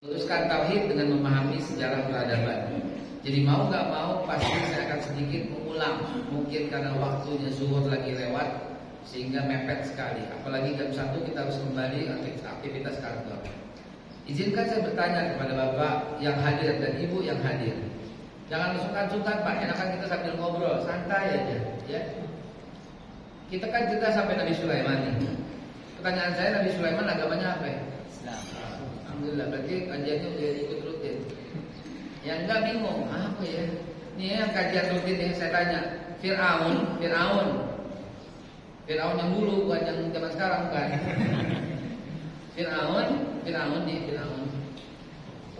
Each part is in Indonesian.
Luruskan tauhid dengan memahami sejarah peradaban. Jadi mau nggak mau pasti saya akan sedikit mengulang. Mungkin karena waktunya zuhur lagi lewat sehingga mepet sekali. Apalagi jam 1 kita harus kembali aktivitas kantor. Izinkan saya bertanya kepada Bapak yang hadir dan Ibu yang hadir. Jangan sungkan-sungkan Pak, enakan kita sambil ngobrol, santai aja, ya. Kita kan cerita sampai Nabi Sulaiman nih. Pertanyaan saya, Nabi Sulaiman agamanya apa ya? Islam. Alhamdulillah, berarti kajiannya udah ikut rutin. Yang enggak bingung, apa ya? Ini yang kajian rutin yang saya tanya. Fir'aun yang dulu, bukan yang zaman sekarang kan? Fir'aun.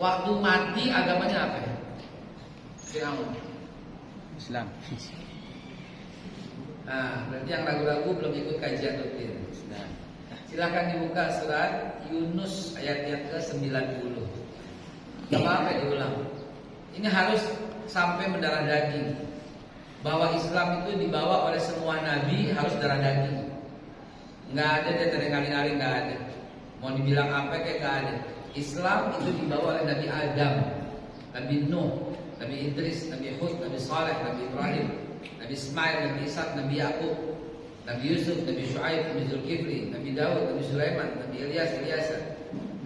Waktu mati agamanya apa ya? Fir'aun. Islam. Nah, berarti yang ragu-ragu belum ikut kajian rutin. Islam. Silakan dibuka surat Yunus ayat yang ke-90. Gak apa-apa diulang. Ini harus sampai mendarah daging. Bahwa Islam itu dibawa oleh semua nabi harus darah daging. Nggak ada dia ngaling-ngaling, nggak ada. Mau dibilang apa kayak nggak ada. Islam itu dibawa oleh Nabi Adam, Nabi Nuh, Nabi Idris, Nabi Hud, Nabi Saleh, Nabi Ibrahim, Nabi Ismail, Nabi Ishak, Nabi Yakub, Nabi Yusuf, Nabi Shu'aib, Nabi Zulkifli, Nabi Daud, Nabi Sulaiman, Nabi Ilyas.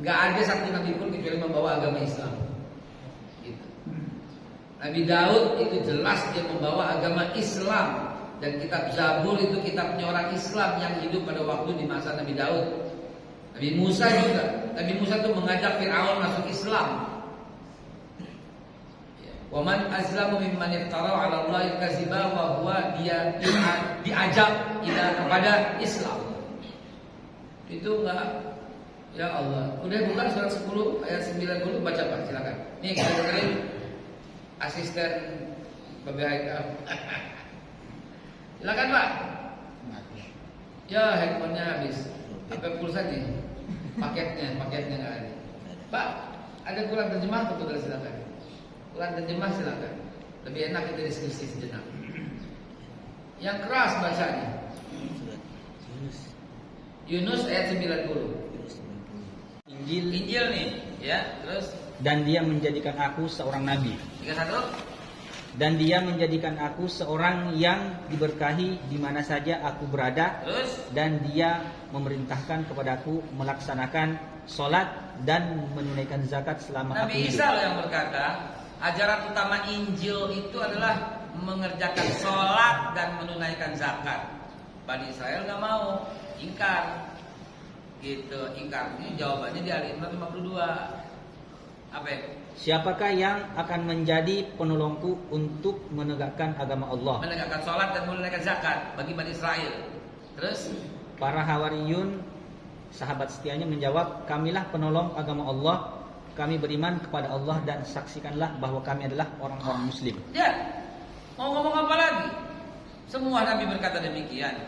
Gak ada satu nabi pun kecuali membawa agama Islam. Gitu. Nabi Daud itu jelas dia membawa agama Islam. Dan kitab Zabur itu kitabnya orang Islam yang hidup pada waktu di masa Nabi Daud. Nabi Musa juga. Nabi Musa itu mengajak Fir'aun masuk Islam. Wa man azlamu mimman iftara 'ala Allahi kadziba wa huwa dia diajak kepada Islam. Itu enggak. Ya Allah. Udah buka surat 10 ayat 90 baca Pak, silakan. Nih kita dengerin asisten Bapak Haikal. Silakan Pak. Ya handphonenya habis. Apa pulsanya? Paketnya enggak ada. Pak, ada kurang terjemah atau silakan. Kurang terjemah silakan. Lebih enak kita diskusi sejenak. Yang keras bacanya. Yunus ayat 90. Injil nih, ya. Terus Dan dia menjadikan aku seorang nabi. 31. Dan dia menjadikan aku seorang yang diberkahi di mana saja aku berada. Terus Dan dia memerintahkan kepadaku melaksanakan sholat dan menunaikan zakat selama aku Nabi hidup. Isa loh yang berkata, ajaran utama Injil itu adalah mengerjakan sholat dan menunaikan zakat. Bani Israel nggak mau, ingkar. Gitu, ingkar. Ini jawabannya di Al-Imran 52. Apa ya? Siapakah yang akan menjadi penolongku untuk menegakkan agama Allah? Menegakkan sholat dan menunaikan zakat bagi Bani Israel. Terus Para Hawariyun, sahabat setianya menjawab, kamilah penolong agama Allah. Kami beriman kepada Allah dan saksikanlah bahwa kami adalah orang-orang Muslim. ya, mau ngomong apa lagi? Semua Nabi berkata demikian.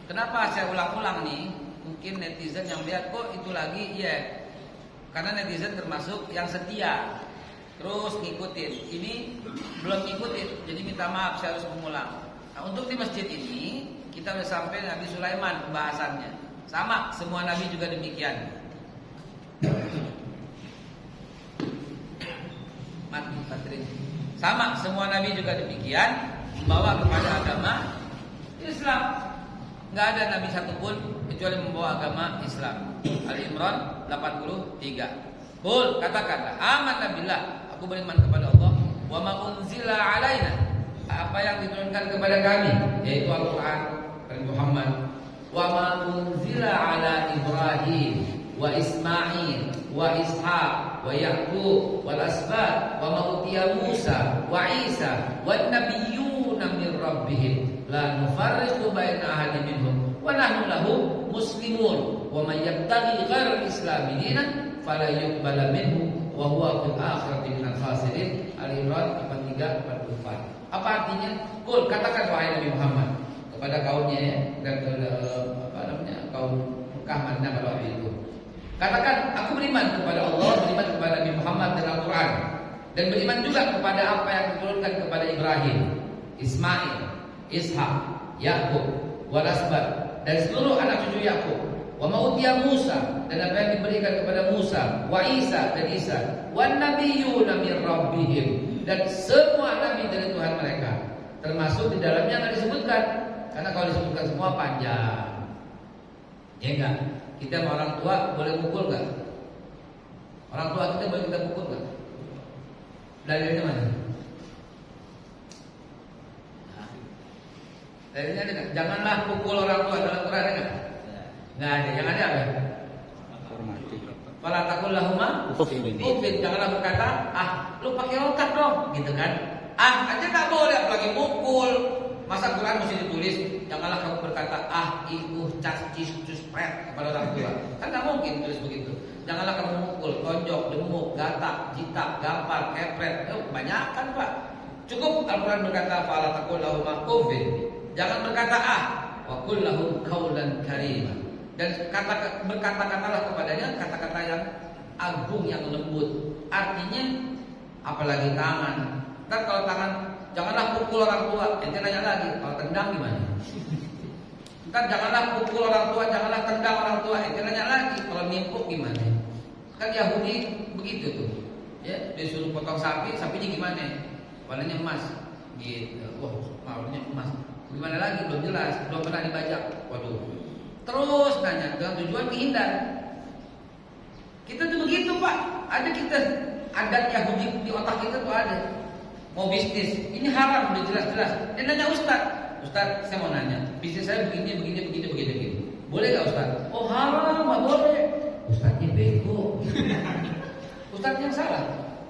Kenapa saya ulang-ulang nih? Mungkin netizen yang lihat kok itu lagi, ya. Karena netizen termasuk yang setia. Terus ngikutin. Ini belum ngikutin, jadi minta maaf saya harus mengulang. Nah, untuk di masjid ini kita sudah sampai Nabi Sulaiman pembahasannya. Sama, semua Nabi juga demikian. Mati baterai. Sama, semua Nabi juga demikian, membawa kepada agama Islam. Nggak ada Nabi satupun kecuali membawa agama Islam. Al-Imran 83. Qul, katakanlah, amanna billah, aku beriman kepada Allah, wa ma unzila alaina, apa yang diturunkan kepada kami, yaitu Al-Qur'an dari Muhammad, wa ma unzila ala Ibrahim wa Ismail wa Ishaq wa Yaqub wal asbat wa ma utiya Musa wa Isa wan nabiyyuna min rabbihim la nufarriqu baina ahadin minhum wa nahnu lahu muslimun wa may yabtaghi ghairal islami dinan fala yuqbala minhu wa huwa fil akhirati minal khasirin. Al-Imran 83 44. Apa artinya? Qul, katakan wahai Nabi Muhammad kepada kaumnya dan kaum Mekah Madinah pada waktu itu. Katakan, aku beriman kepada Allah, beriman kepada Nabi Muhammad dan Al-Quran, dan beriman juga kepada apa yang diturunkan kepada Ibrahim, Ismail, Ishak, Yakub, wal asbat, dan seluruh anak cucu Yakub, Wa ma'utiya Musa, dan apa yang diberikan kepada Musa, wa Isa dan Isa, wan nabiyyuna min rabbihim, dan semua nabi dari Tuhan mereka. Termasuk di dalamnya nggak disebutkan, karena kalau disebutkan semua panjang. Ya enggak? Kita sama orang tua boleh pukul enggak? Orang tua kita boleh kita pukul enggak? Dalilnya mana? Dalilnya ada enggak? Janganlah pukul orang tua, dalam Quran ada enggak? Enggak ada. Yang ada apa? Hormati. Fala taqul lahuma uffin. Janganlah berkata, "Ah, lu pakai otak dong." Gitu kan? Ah, aja enggak boleh apalagi mukul. Masa Quran mesti ditulis, janganlah kamu berkata, "Ah, ibu cas cis cus pret" kepada orang tua. Kan enggak mungkin tulis begitu. Janganlah kamu mukul, tonjok, demuk, gatak, jitak, gampar, kepret. Kebanyakan, Pak. Cukup Al-Quran berkata, "Fala taqul lahuma uffin." Jangan berkata "ah", wa qul lahum qaulan karima. Dan berkata-katalah kepadanya kata-kata yang agung, yang lembut. Artinya apalagi tangan. Ntar kalau tangan, janganlah pukul orang tua. Ente nanya lagi, kalau tendang gimana? Ntar janganlah pukul orang tua, janganlah tendang orang tua. Ente nanya lagi, kalau nimpuk gimana? Kan Yahudi begitu tuh. Ya, disuruh potong sapi, sapinya gimana? Warnanya emas. Gitu. Wah, warnanya emas. Gimana lagi? Belum jelas, belum pernah dibajak. Waduh. Terus nanya dengan tujuan menghindar. Kita tuh begitu, Pak. Ada kita adat Yahudi di otak kita tuh ada. Mau bisnis, ini haram udah jelas-jelas. Dia nanya Ustaz, "Ustaz, saya mau nanya, bisnis saya begini. Boleh gak Ustaz?" "Oh, haram, gak boleh." Ustaznya bego. Ustaz yang salah.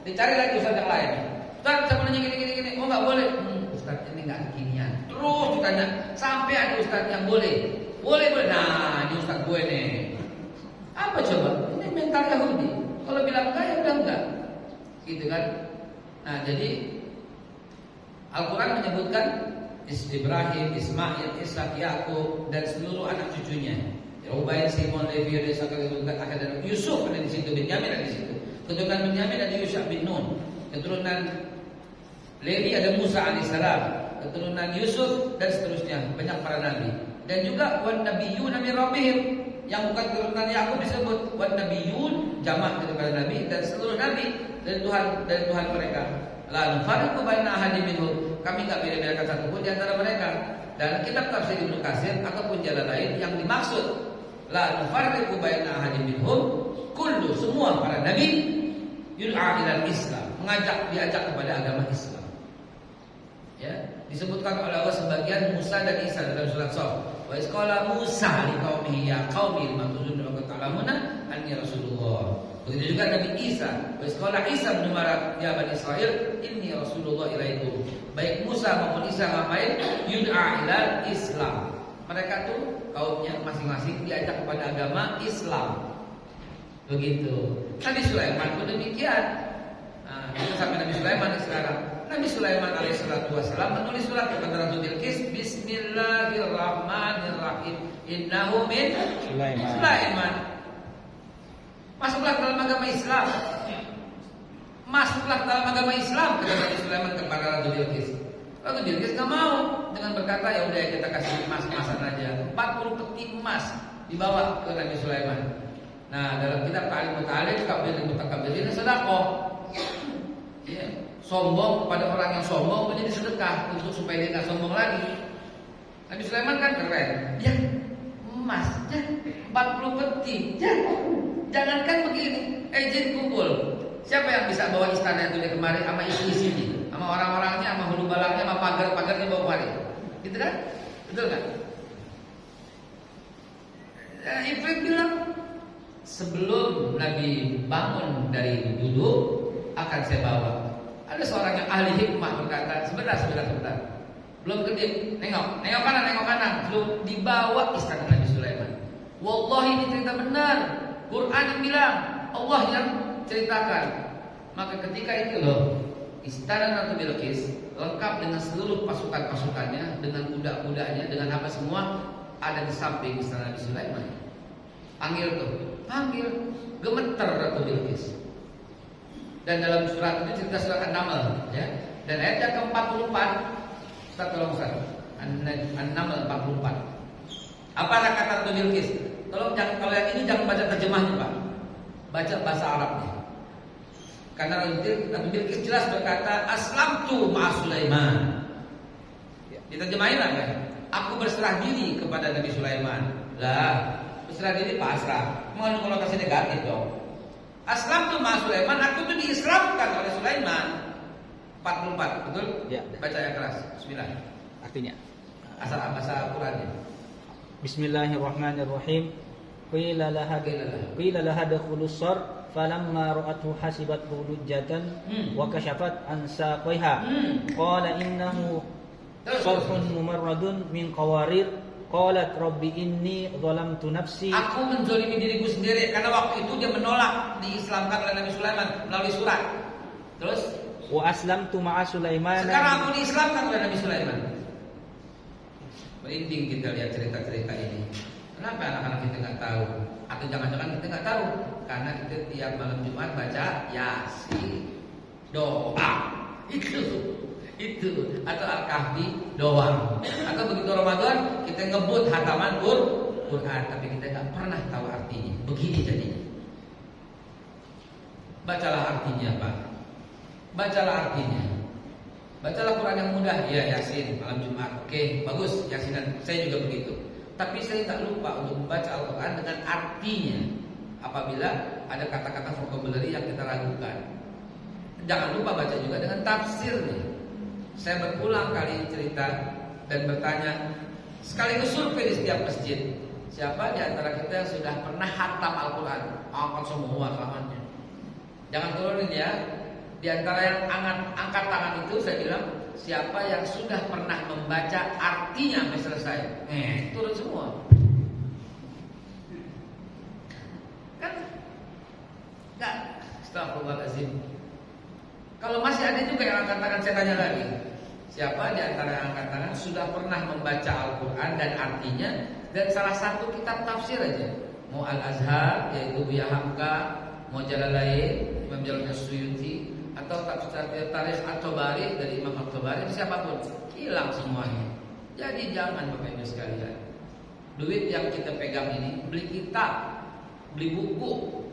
Dicari lagi Ustaz yang lain. "Ustaz, saya mau nanya gini. Oh, gak boleh." Ustaz ini gak kekinian. Terus ditanya sampai ada Ustaz yang boleh. Boleh. Nah, ini Ustaz gue nih. Apa coba? Ini mental Yahudi. Kalau bilang enggak, ya udah enggak. Gitu kan? Nah, jadi Al-Quran menyebutkan Ibrahim, Ismail, Ishak, Yakub, dan seluruh anak cucunya. Rubain, Simon, Levi, dan Yusuf ada di situ, Benyamin ada di situ. Keturunan Benyamin ada Yusuf bin Nun. Keturunan Levi ada Musa alaihissalam. Keturunan Yusuf dan seterusnya, banyak para nabi. Dan juga wan nabiyyun min rabbihim, yang bukan keturunan Yakub disebut wan nabiyyun, jamak daripada nabi, dan seluruh nabi dari Tuhan mereka. La nufarriqu baina ahadin minhum, kami enggak beda-bedakan satu pun di antara mereka. Dan kitab tafsir Ibnu Katsir ataupun jalan lain yang dimaksud la nufarriqu baina ahadin minhum, kullu, semua para nabi yud'a ila Islam, diajak kepada agama Islam. Ya, disebutkan oleh Allah sebagian Musa dan Isa dalam surat Shaf. Wa isqala Musa liqaumihi ya qaumi lima tuzunnu wa ta'lamuna anni rasulullah. Begitu juga Nabi Isa. Wa isqala Isa bin Maryam ya bani Israil inni rasulullah ilaikum. Baik Musa maupun Isa ngapain? Yud'a ilal Islam. Mereka tuh kaumnya masing-masing diajak kepada agama Islam. Begitu. Nabi Sulaiman pun demikian. Nah, kita sampai Nabi Sulaiman sekarang. Nabi Sulaiman alaihissalatu wassalam menulis surat kepada Ratu Bilqis, Bismillahirrahmanirrahim. Innahu min Sulaiman. Masuklah dalam agama Islam. Masuklah dalam agama Islam, kata Nabi Sulaiman kepada Ratu Bilqis. Ratu Bilqis enggak mau, dengan berkata, "Ya udah kita kasih emas-emasan aja." 40 peti emas dibawa ke Nabi Sulaiman. Nah, dalam kitab Ta'lim Muta'alim, Kabir sedekah. Ya, sombong kepada orang yang sombong menjadi sedekah untuk supaya dia nggak sombong lagi. Nabi Sulaiman kan keren. Ya, emas, ya, 40 peti, ya. Jangankan begini, jadi kumpul. Siapa yang bisa bawa istana itu dari kemari sama isi-isinya, sama orang-orangnya, sama hulu balangnya, sama pagar-pagarnya bawa kemari? Gitu kan? Betul kan? Ifrit bilang, sebelum Nabi bangun dari duduk akan saya bawa. Ada seorang yang ahli hikmah berkata, sebentar. Belum kedip, nengok kanan. Belum dibawa istana Nabi Sulaiman. Wallahi ini cerita benar. Quran yang bilang, Allah yang ceritakan. Maka ketika itu loh, istana Ratu Bilqis lengkap dengan seluruh pasukan-pasukannya, dengan kuda-kudanya, dengan apa semua ada di samping istana Nabi Sulaiman. Panggil, gemeter Ratu Bilqis. Dan dalam surat itu cerita surat An-Naml, ya. Dan ayat yang ke-44, Ustaz tolong Ustaz. An-Naml 44. Apa kata Ratu Bilqis? Tolong jangan, kalau yang ini jangan baca terjemahnya Pak, baca bahasa Arabnya. Karena Nabi Bilqis jelas berkata aslamtu ma'a Sulaiman. Diterjemahin lah kan? Aku berserah diri kepada Nabi Sulaiman. Lah, berserah diri pasrah. Mengandung konotasi negatif dong. Aslamtu ma'a Sulaiman, aku tuh diislamkan oleh Sulaiman. 44, betul? Ya. Baca yang keras. Bismillah. Artinya. Asal bahasa Qurannya. Bismillahirrahmanirrahim. Qila laha dakhulus sar falamma ra'athu hasibathu lujjatan wa kashafat an saqiha qala innahu sarhun mumarradun min qawarir qalat rabbi inni zalamtu nafsi. Aku menzalimi diriku sendiri karena waktu itu dia menolak diislamkan oleh Nabi Sulaiman melalui surat. Terus wa aslamtu ma'a Sulaiman. Sekarang aku diislamkan oleh Nabi Sulaiman. Merinding kita lihat cerita-cerita ini. Kenapa anak-anak kita nggak tahu? Atau jangan-jangan kita nggak tahu karena kita tiap malam Jumat baca Yasin, doa itu atau Al-Kahfi doang. Atau begitu Ramadan kita ngebut hataman Quran, tapi kita nggak pernah tahu artinya. Begini jadinya. Bacalah artinya Pak. Bacalah artinya. Bacalah Quran yang mudah, ya Yasin malam Jumat. Oke, bagus Yasinan. Saya juga begitu. Tapi saya tak lupa untuk membaca Al-Quran dengan artinya apabila ada kata-kata vocabulary yang kita ragukan. Jangan lupa baca juga dengan tafsirnya. Saya berulang kali cerita dan bertanya, sekaligus survei di setiap masjid, siapa di antara kita yang sudah pernah khatam Al-Quran? Angkat semua tangannya. Jangan turunin ya. Di antara yang angkat tangan itu saya bilang, siapa yang sudah pernah membaca artinya sampai selesai? Turun semua. Kan enggak, astagfirullahaladzim. Kalau masih ada juga yang angkat tangan, saya tanya lagi. Siapa di antara yang angkat tangan sudah pernah membaca Al-Quran dan artinya dan salah satu kitab tafsir aja? Mau Al-Azhar yaitu Buya Hamka, mau Jalalain, Imam Jalaluddin Suyuti, atau tafsir Tarikh At-Tabari dari Imam At-Tabari, siapapun hilang semuanya. Jadi jangan Bapak Ibu sekalian, duit yang kita pegang ini beli kitab, beli buku.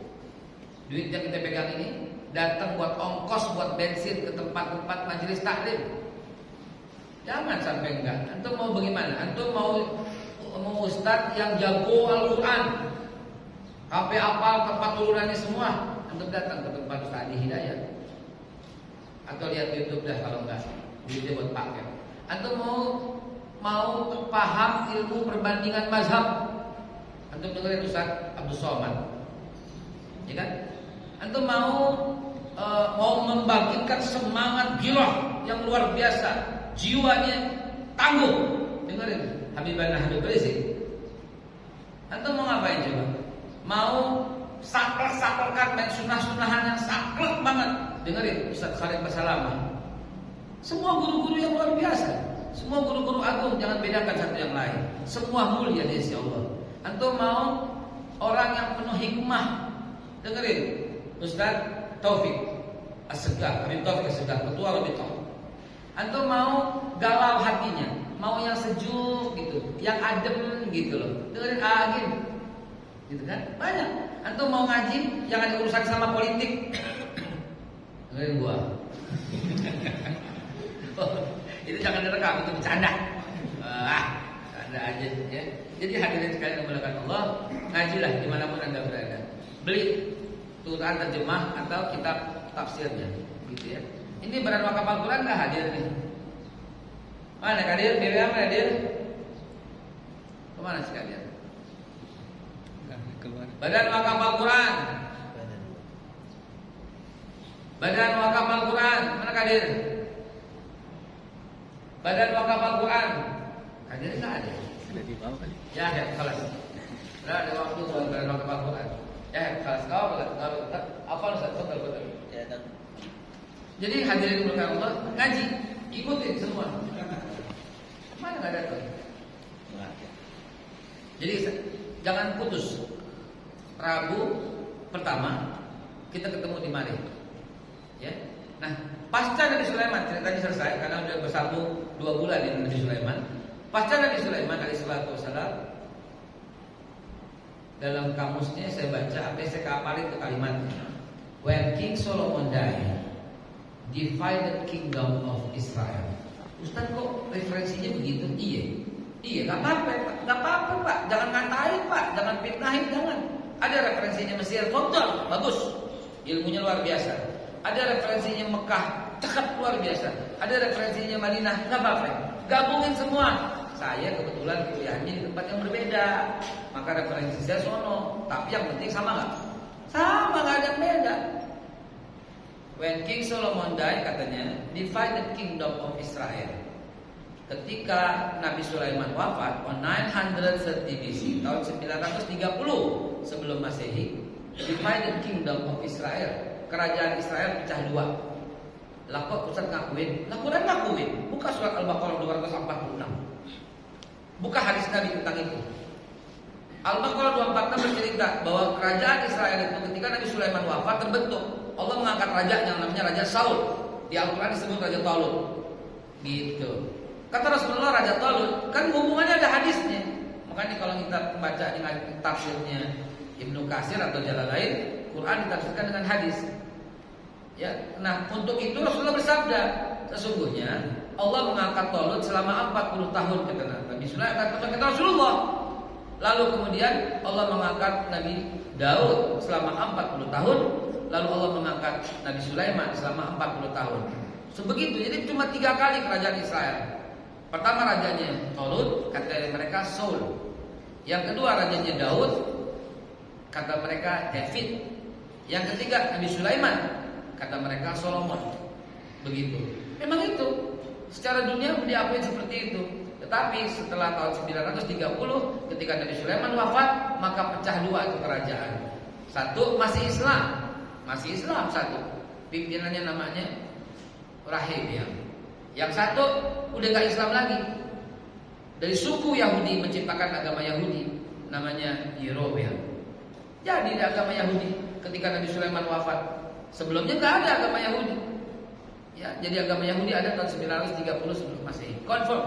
Duit yang kita pegang ini datang buat ongkos, buat bensin ke tempat-tempat majelis taklim. Jangan sampai enggak. Antum mau bagaimana? Antum mau ustaz yang jago Al-Quran, sampai apal tempat turunannya semua, antum datang ke tempat Ustaz Adi Hidayat. Atau lihat YouTube dah kalau enggak, duitnya buat pakai. Antum mau paham ilmu perbandingan mazhab, antum dengerin Ustaz Abdul Somad, ya kan? Antum mau membangkitkan semangat giroh yang luar biasa, jiwanya tangguh, dengerin Habib Rizik. Antum mau ngapain coba? Mau saklek-saklekan main sunah-sunahan yang saklek banget, dengerin Ustaz Khalid Basalamah. Semua guru-guru yang luar biasa, semua guru-guru agung, jangan bedakan satu yang lain. Semua mulia di sisi Allah. Antum mau orang yang penuh hikmah, dengerin Ustaz Taufik As-Segaf, Habib Taufik As-Segaf, ketua Rabithah. Antum mau galau hatinya, mau yang sejuk gitu, yang adem gitu loh, dengerin Agin, gitu kan? Banyak. Antum mau ngaji yang ada urusan sama politik, dengerin gua. Itu jangan direkam, itu bercanda. Ada aja ya. Jadi hadirin sekalian yang dimuliakan Allah, ngajilah dimanapun anda berada. Beli tulisan terjemah atau kitab tafsirnya, gitu ya. Ini Badan Wakaf Al-Quran nggak hadir nih? Mana hadir? Miriam hadir? Kemana sekalian? Badan Wakaf Al-Quran. Badan Wakaf Al-Quran, mana hadir? Badan Wakaf Al-Quran hadir nggak ada? Ada di bawah kali. Ya, kelas. Ada waktu buat Badan Wakaf Al-Quran. Ya, kelas kau apa Ustaz? Betul. Ya, jadi hadirin berkah Allah, ngaji, ikutin semua. Mana nggak datang? Jadi jangan putus. Rabu pertama kita ketemu di mari. Ya. Nah, pasca Nabi Sulaiman ceritanya selesai karena sudah bersambung 2 bulan dengan Nabi Sulaiman. Pasca Nabi Sulaiman alaihissalatu wassalam, Dalam kamusnya saya baca, apa yang saya kapalin itu kalimatnya. When King Solomon died, divided kingdom of Israel. Ustaz kok referensinya begitu? Iya, nggak apa-apa Pak, jangan ngatain Pak, jangan fitnahin, jangan. Ada referensinya Mesir, betul, bagus, ilmunya luar biasa. Ada referensinya Mekah, cakep luar biasa. Ada referensinya Madinah, nggak apa-apa, gabungin semua. Saya kebetulan kuliahnya di tempat yang berbeda, maka referensi saya sono. Tapi yang penting sama nggak? Sama, nggak ada yang beda. When King Solomon died, katanya, divided kingdom of Israel. Ketika Nabi Sulaiman wafat on 930 BC, tahun 930 sebelum Masehi, divided kingdom of Israel. Kerajaan Israel pecah dua. Lah kok Ustaz ngakuin? Lah Quran ngakuin. Buka surat Al-Baqarah 246. Buka hadis Nabi tentang itu. Al-Baqarah 246 bercerita bahwa kerajaan Israel itu ketika Nabi Sulaiman wafat terbentuk. Allah mengangkat raja yang namanya Raja Saul. Di Al-Quran disebut Raja Talut. Gitu. Kata Rasulullah Raja Talut, kan hubungannya ada hadisnya. Makanya kalau kita membaca dengan tafsirnya Ibnu Katsir atau jalan lain, Quran ditafsirkan dengan hadis. Ya, nah untuk itu Rasulullah bersabda, sesungguhnya Allah mengangkat Talut selama 40 tahun kata Nabi Sulaiman, kata Rasulullah. Lalu kemudian Allah mengangkat Nabi Daud selama 40 tahun. Lalu Allah mengangkat Nabi Sulaiman selama 40 tahun. Sebegitu, jadi cuma 3 kali kerajaan Israel. Pertama rajanya Talut, kata mereka Saul. Yang kedua rajanya Daud, kata mereka David. Yang ketiga Nabi Sulaiman, kata mereka Solomon. Begitu. Memang itu. Secara dunia diakui seperti itu. Tetapi setelah tahun 930 ketika Nabi Sulaiman wafat, maka pecah dua itu kerajaan. Satu masih Islam satu. Pimpinannya namanya Rahib ya. Yang satu udah gak Islam lagi. Dari suku Yahudi menciptakan agama Yahudi, namanya Yerobeam. Jadi agama Yahudi ketika Nabi Sulaiman wafat. Sebelumnya gak ada agama Yahudi. Ya, jadi agama Yahudi ada tahun 930 sebelum Masehi. Confirm.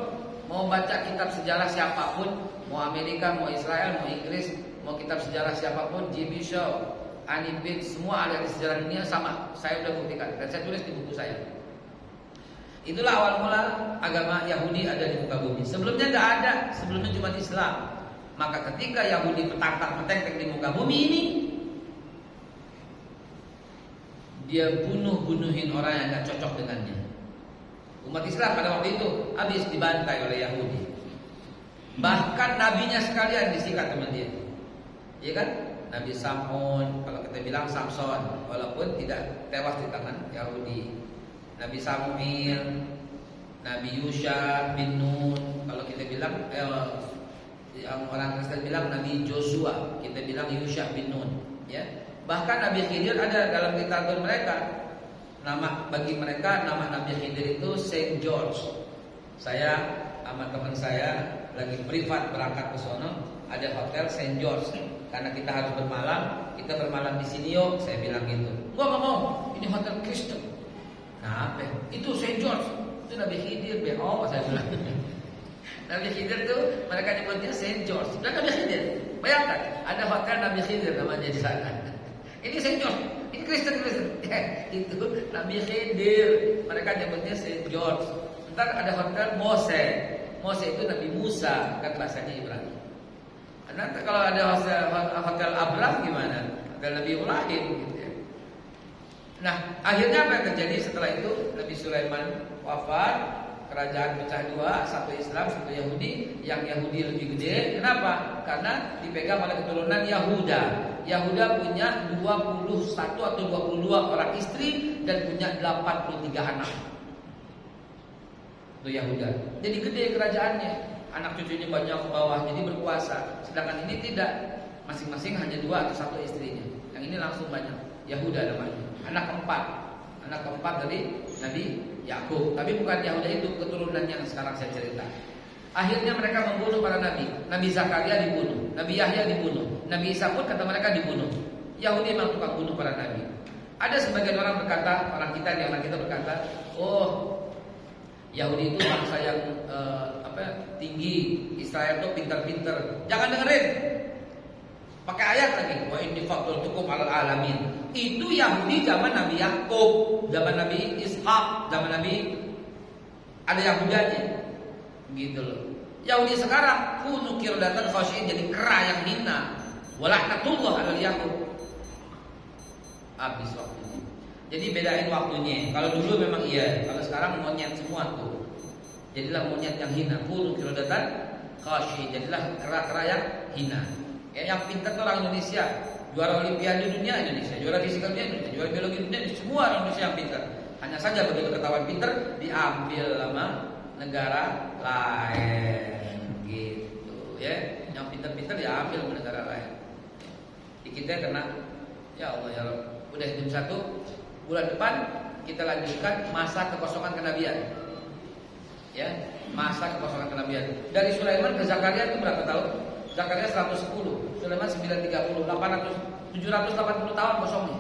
Mau baca kitab sejarah siapapun, mau Amerika, mau Israel, mau Inggris, mau kitab sejarah siapapun, J.B. Shaw, Annie Benz, semua ahli sejarah dunia sama. Saya sudah buktikan dan saya tulis di buku saya. Itulah awal mula agama Yahudi ada di muka bumi. Sebelumnya tidak ada, sebelumnya cuma Islam. Maka ketika Yahudi petenteng di muka bumi ini, dia bunuhin orang yang tidak cocok dengannya. Umat Islam pada waktu itu habis dibantai oleh Yahudi. Bahkan nabinya sekalian disikat sama dia. Iya kan? Nabi Samson, kalau kita bilang Samson, walaupun tidak tewas di tangan Yahudi. Nabi Samuel, Nabi Yusha bin Nun, kalau kita bilang yang orang Kristen bilang Nabi Joshua, kita bilang Yusha bin Nun, ya. Bahkan Nabi Khidir ada dalam literatur mereka. Nama bagi mereka nama Nabi Khidir itu Saint George. Saya sama teman saya lagi privat berangkat ke sono, ada hotel Saint George. Karena kita harus bermalam, kita bermalam di sini yuk. Saya bilang gitu. Gua nggak mau, ini hotel Kristen. Nah, apa? Itu Saint George, itu Nabi Khidir, BO saya bilang. Nabi Khidir tuh mereka nyebutnya Saint George. Dan Nabi Khidir, bayangkan ada hotel Nabi Khidir namanya di sana. Ini Saint George, ini Kristen. Itu Nabi Khidir, mereka nyebutnya Saint George. Ntar ada hotel Mose itu Nabi Musa, kan bahasanya Ibrani. Nanti kalau ada hotel Abraham gimana? Hotel Nabi Ibrahim gitu ya. Nah, akhirnya apa yang terjadi setelah itu? Nabi Sulaiman wafat, kerajaan pecah dua, satu Islam, satu Yahudi. Yang Yahudi lebih gede. Kenapa? Karena dipegang oleh keturunan Yahuda. Yahuda punya 21 atau 22 orang istri dan punya 83 anak. Itu Yahuda. Jadi gede kerajaannya. Anak cucunya banyak ke bawah, jadi berkuasa. Sedangkan ini tidak, masing-masing hanya 2 atau 1 istrinya. Yang ini langsung banyak. Yahuda namanya. Anak keempat dari Nabi Yakub. Tapi bukan Yahuda itu, keturunan yang sekarang saya cerita. Akhirnya mereka membunuh para nabi. Nabi Zakaria dibunuh, Nabi Yahya dibunuh, Nabi Isa pun kata mereka dibunuh. Yahudi memang tukang bunuh para nabi. Ada sebagian orang berkata, orang kita berkata, oh, Yahudi itu bangsa yang tinggi, Israel itu pintar-pintar. Jangan dengerin. Pakai ayat lagi, wa inni faddaltukum 'alal alamin. Itu Yahudi zaman Nabi Yakub, zaman Nabi Ishak, zaman Nabi ada Yahudanya. Gitu loh. Yahudi sekarang kunu qiradatan khasyin, jadi kera yang hina. Wala'natullah 'alal yahud. Habis waktunya. Jadi bedain waktunya. Kalau dulu memang iya, kalau sekarang monyet semua tuh. Jadilah monyet yang hina. Kunu qiradatan khasyin, jadilah kera-kera yang hina. Yang pintar tuh orang Indonesia, juara olimpiade dunia Indonesia, juara fisika dunia Indonesia, juara biologi dunia Indonesia, semua orang Indonesia yang pintar. Hanya saja begitu ketahuan pintar diambil sama negara lain, gitu ya. Yang pintar-pintar diambil sama negara lain. Di kita kena, ya Allah ya Rabb. Udah jam 1 bulan depan kita lanjutkan masa kekosongan kenabian. Ya, masa kekosongan kenabian. Dari Sulaiman ke Zakaria itu berapa tahun? Zakaria 110, Sulaiman 930, 780 tahun kosongnya.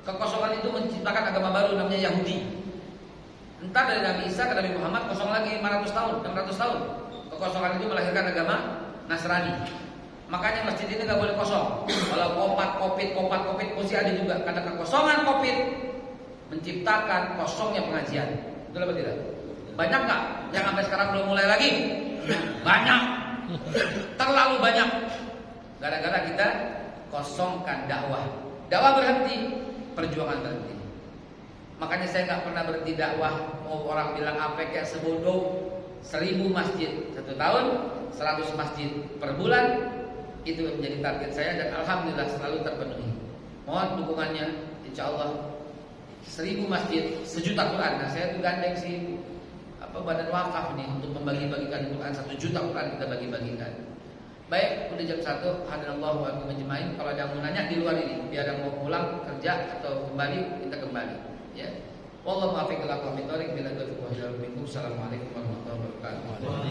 Kekosongan itu menciptakan agama baru namanya Yahudi. Entar dari Nabi Isa ke Nabi Muhammad kosong lagi 500 tahun, 600 tahun. Kekosongan itu melahirkan agama Nasrani. Makanya masjid ini nggak boleh kosong. Kalau kopat kopit mesti ada juga. Karena kekosongan kopit menciptakan kosongnya pengajian. Betul apa tidak? Banyak nggak yang sampai sekarang belum mulai lagi? Banyak. Terlalu banyak. Gara-gara kita kosongkan dakwah. Dakwah berhenti, perjuangan berhenti. Makanya saya nggak pernah berhenti dakwah. Mau orang bilang apa kayak sebodoh. 1000 masjid 1 tahun, 100 masjid per bulan. Itu menjadi target saya dan alhamdulillah selalu terpenuhi. Mohon dukungannya, insya Allah 1000 masjid 1.000.000 Quran. Nah saya tuh gandeng sih badan wakaf nih untuk membagi-bagikan Quran 1 juta Quran kita bagi-bagikan. Baik, udah jam 1. Hadirallahu wa iyyakum ajmain. Kalau ada yang mau nanya di luar ini, biar yang mau pulang kerja atau kembali kita kembali. Ya. Wallahu muwaffiq ila aqwamit thoriq bila taufiq wa hidayah minkum. Assalamualaikum warahmatullahi wabarakatuh.